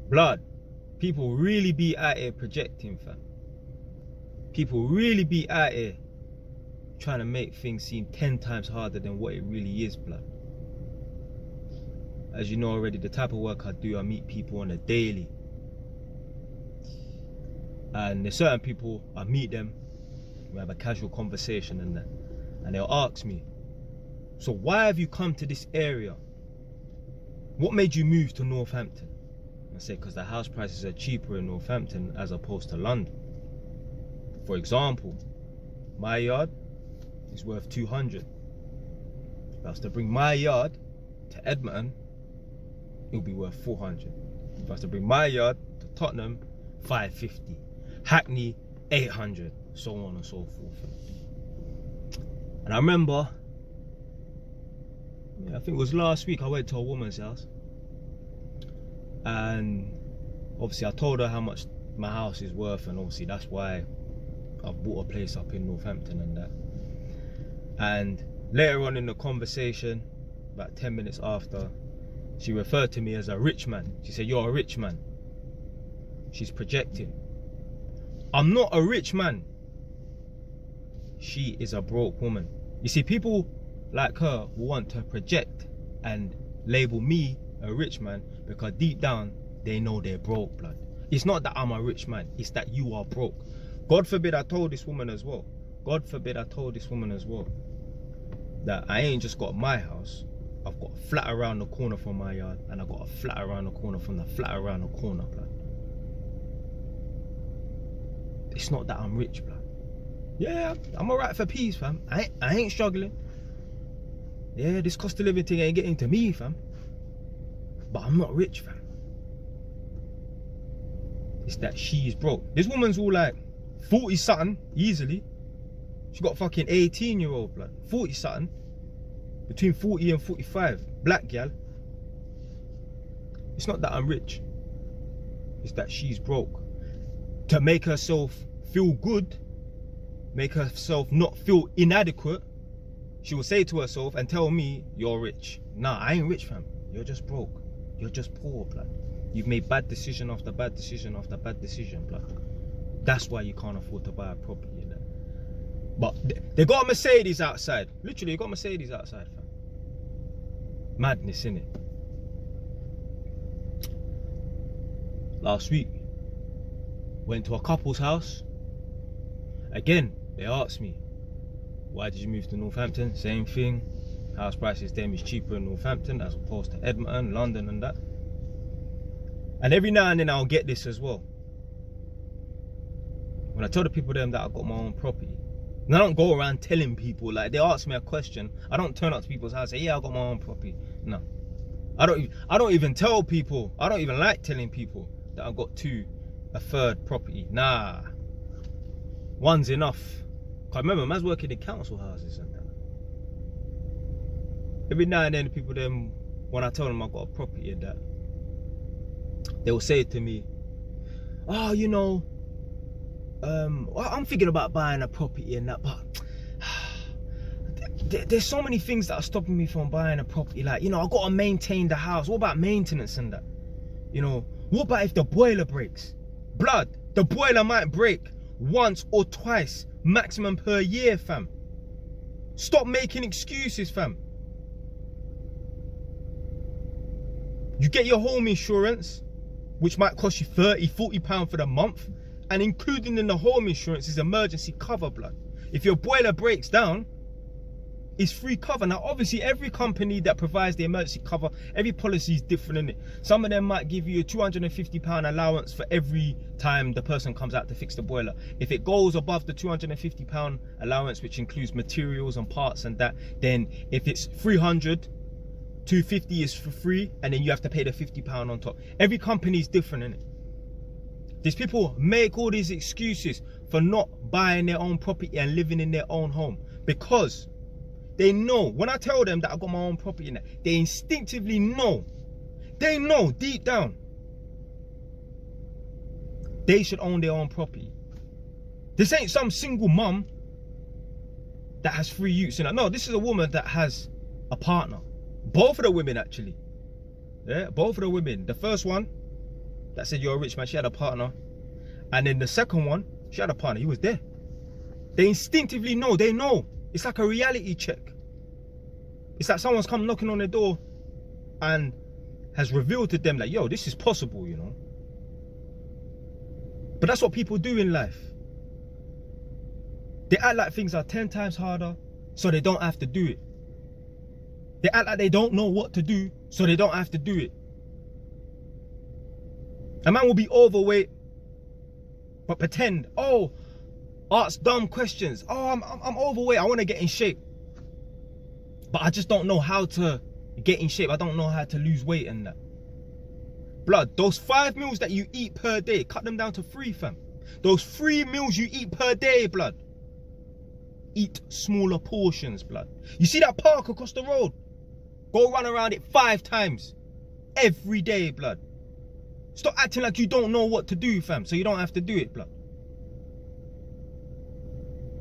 Blood, people really be out here projecting, fam. People really be out here trying to make things seem 10 times harder than what it really is, blood. As you know already, the type of work I do, I meet people on a daily. And there's certain people, I meet them, we have a casual conversation and that, and they'll ask me, so why have you come to this area? What made you move to Northampton? I say, because the house prices are cheaper in Northampton as opposed to London. For example, my yard is worth 200. If I was to bring my yard to Edmonton, it'll be worth 400. If I was to bring my yard to Tottenham, 550. Hackney, 800. So on and so forth. And I remember, I think it was last week, I went to a woman's house. And obviously I told her how much my house is worth, and obviously that's why I've bought a place up in Northampton and that. And later on in the conversation, about 10 minutes after, she referred to me as a rich man. She said, "You're a rich man." She's projecting. I'm not a rich man. She is a broke woman. You see, people like her want to project and label me a rich man because deep down they know they're broke, blood. It's not that I'm a rich man, it's that you are broke. God forbid I told this woman as well. God forbid I told this woman as well that I ain't just got my house, I've got a flat around the corner from my yard, and I got a flat around the corner from the flat around the corner, blood. It's not that I'm rich, blood. Yeah, I'm alright for peace, fam. I ain't struggling. Yeah, this cost of living thing ain't getting to me, fam. But I'm not rich, fam. It's that she's broke. This woman's all like 40 something, easily. She got fucking 18-year-old, blood. 40 something. Between 40 and 45. Black gal. It's not that I'm rich. It's that she's broke. To make herself feel good, make herself not feel inadequate, she will say to herself and tell me, "You're rich." Nah, I ain't rich, fam. You're just broke. You're just poor, blood. You've made bad decision after bad decision after bad decision, blood. That's why you can't afford to buy a property, you know? But they got a Mercedes outside. Literally, they got a Mercedes outside, fam. Madness, innit? Last week, went to a couple's house. Again, they asked me, "Why did you move to Northampton?" Same thing. House prices them is cheaper in Northampton as opposed to Edmonton, London and that. And every now and then I'll get this as well. When I tell the people them that I've got my own property, and I don't go around telling people, like they ask me a question, I don't turn up to people's house and say, "Yeah, I got my own property." No. I don't even tell people, I don't even like telling people that I've got a third property. Nah. One's enough. Cause remember, man's working in council houses and that. Every now and then people them, when I tell them I've got a property and that, they will say to me, "Oh, you know, I'm thinking about buying a property and that, but there's so many things that are stopping me from buying a property. Like, you know, I've got to maintain the house. What about maintenance and that? You know, what about if the boiler breaks? Blood, the boiler might break once or twice maximum per year, fam. Stop making excuses, fam. You get your home insurance, which might cost you 30, 40 pounds for the month, and including in the home insurance is emergency cover, blood. If your boiler breaks down, it's free cover. Now, obviously, every company that provides the emergency cover, every policy is different, innit? Some of them might give you a £250 allowance for every time the person comes out to fix the boiler. If it goes above the £250 allowance, which includes materials and parts and that, then if it's 300, 250 is for free, and then you have to pay the £50 on top. Every company is different, innit? These people make all these excuses for not buying their own property and living in their own home because they know, when I tell them that I've got my own property in that, they instinctively know. They know deep down they should own their own property. This ain't some single mum that has 3 youths in it. No, this is a woman that has a partner. Both of the women, actually. Yeah, both of the women. The first one, that said you're a rich man, she had a partner. And then the second one, she had a partner, he was there. They instinctively know, they know. It's like a reality check. It's like someone's come knocking on their door and has revealed to them that, yo, this is possible, you know. But that's what people do in life. They act like things are 10 times harder, so they don't have to do it. They act like they don't know what to do, so they don't have to do it. A man will be overweight, but pretend, oh, ask dumb questions. Oh, I'm overweight, I want to get in shape. But I just don't know how to get in shape. I don't know how to lose weight and that. Blood, those 5 meals that you eat per day, cut them down to 3, fam. Those 3 meals you eat per day, blood. Eat smaller portions, blood. You see that park across the road? Go run around it 5 times. Every day, blood. Stop acting like you don't know what to do, fam, so you don't have to do it, blood.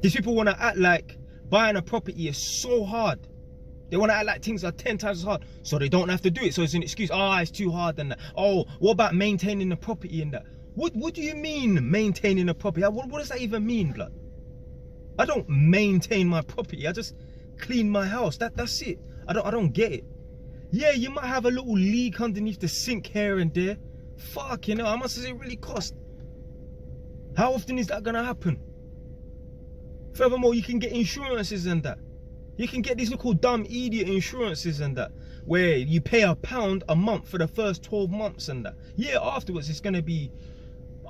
These people want to act like buying a property is so hard. They want to act like things are 10 times as hard, so they don't have to do it. So it's an excuse. Oh, it's too hard and that. Oh, what about maintaining the property and that? What do you mean maintaining the property? What does that even mean, blood? I don't maintain my property. I just clean my house. That's it. I don't get it. Yeah, you might have a little leak underneath the sink here and there. Fuck, you know, how much does it really cost? How often is that gonna happen? Furthermore, you can get insurances and that. You can get these little dumb idiot insurances and that, where you pay £1 a month for the first 12 months and that. Yeah, afterwards it's gonna be,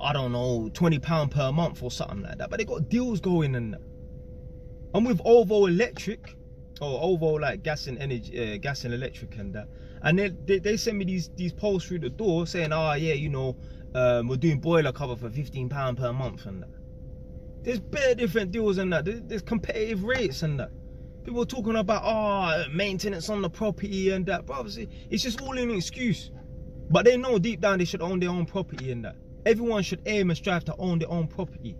I don't know, £20 per month or something like that. But they got deals going and that. I'm with Ovo Electric, or Ovo like gas and energy, gas and electric and that. And they send me these posts through the door saying, oh yeah, you know, we're doing boiler cover for £15 per month and that. There's bare different deals and that. There's competitive rates and that. People are talking about, oh, maintenance on the property and that. But obviously, it's just all an excuse. But they know deep down they should own their own property and that. Everyone should aim and strive to own their own property.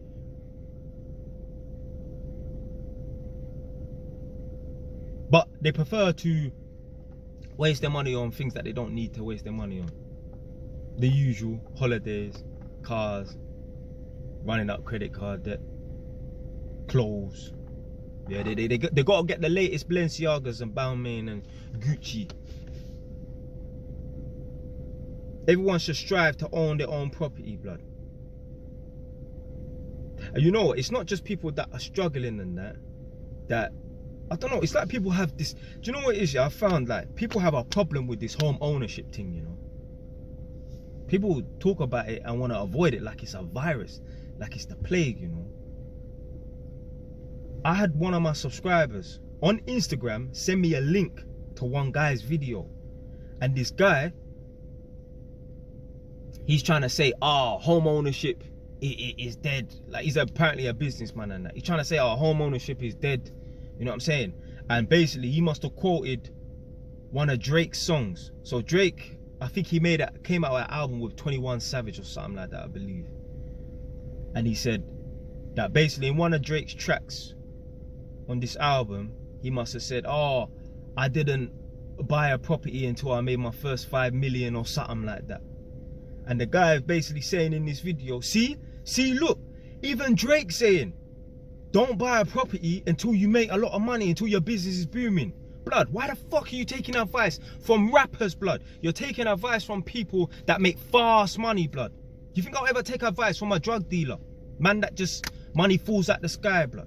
But they prefer to waste their money on things that they don't need to waste their money on. The usual, holidays, cars, running up credit card debt, clothes. Yeah, they got to get the latest Balenciagas and Balmain and Gucci. Everyone should strive to own their own property, blood. And you know what? It's not just people that are struggling and that I don't know, it's like people have this, do you know what it is? Yeah, I found like people have a problem with this home ownership thing, you know. People talk about it and want to avoid it like it's a virus, like it's the plague, you know. I had one of my subscribers on Instagram send me a link to one guy's video, and this guy, he's trying to say, oh, home ownership is dead. Like, he's apparently a businessman and that. He's trying to say, oh, home ownership is dead. You know what I'm saying? And basically, he must have quoted one of Drake's songs. So Drake, I think he came out with an album with 21 Savage or something like that, I believe. And he said that basically in one of Drake's tracks on this album, he must have said, oh, I didn't buy a property until I made my first 5 million or something like that. And the guy is basically saying in this video, see, look, even Drake saying, don't buy a property until you make a lot of money, until your business is booming. Blood, why the fuck are you taking advice from rappers, blood? You're taking advice from people that make fast money, blood. Do you think I'll ever take advice from a drug dealer? Man that just, money falls out the sky, blood.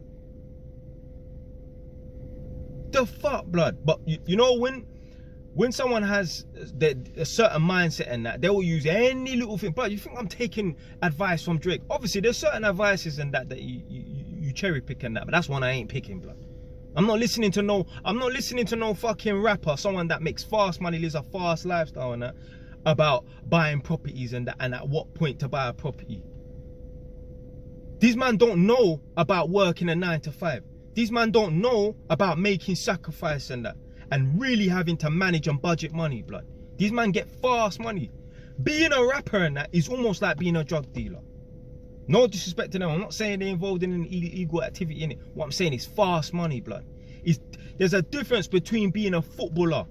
The fuck, blood? But you know, when someone has a certain mindset and that, they will use any little thing. But you think I'm taking advice from Drake? Obviously, there's certain advices and that you cherry pick and that, but that's one I ain't picking, blood. I'm not listening to no fucking rapper, someone that makes fast money, lives a fast lifestyle and that, about buying properties and that, and at what point to buy a property. These men don't know about working a 9 to 5. These men don't know about making sacrifice and that, and really having to manage and budget money, blood. These men get fast money. Being a rapper and that is almost like being a drug dealer. No disrespect to them. I'm not saying they're involved in an illegal activity in it. What I'm saying is fast money, blood. There's a difference between being a footballer,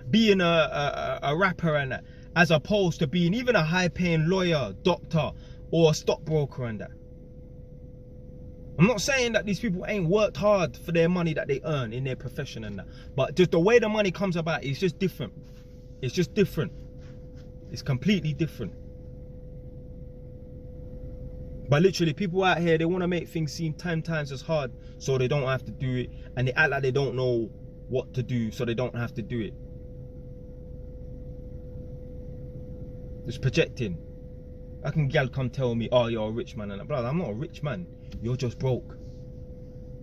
being a rapper and that, as opposed to being even a high-paying lawyer, doctor, or a stockbroker and that. I'm not saying that these people ain't worked hard for their money that they earn in their profession and that, but just the way the money comes about is just different. It's just different. It's completely different. But literally, people out here, they want to make things seem 10 times as hard so they don't have to do it, and they act like they don't know what to do so they don't have to do it. Just projecting. How can gal come tell me, oh, you're a rich man? And brother, I'm not a rich man. You're just broke.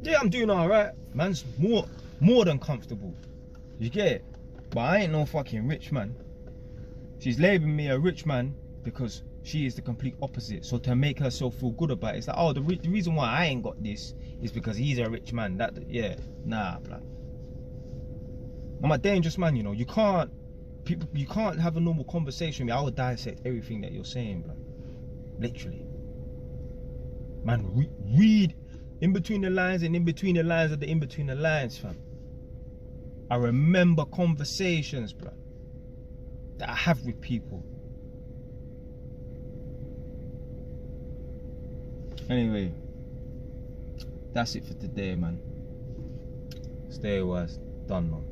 Yeah, I'm doing all right. Man's more than comfortable. You get it? But I ain't no fucking rich man. She's labeling me a rich man because she is the complete opposite. So to make herself feel good about it, it's like, oh, the reason why I ain't got this is because he's a rich man. Yeah, nah, blood. I'm a dangerous man, you know. You can't have a normal conversation with me. I would dissect everything that you're saying, blood. Literally. Man, read in between the lines and in between the lines of the in between the lines, fam. I remember conversations, bro, that I have with people. Anyway, that's it for today, man. Stay wise. Done, man.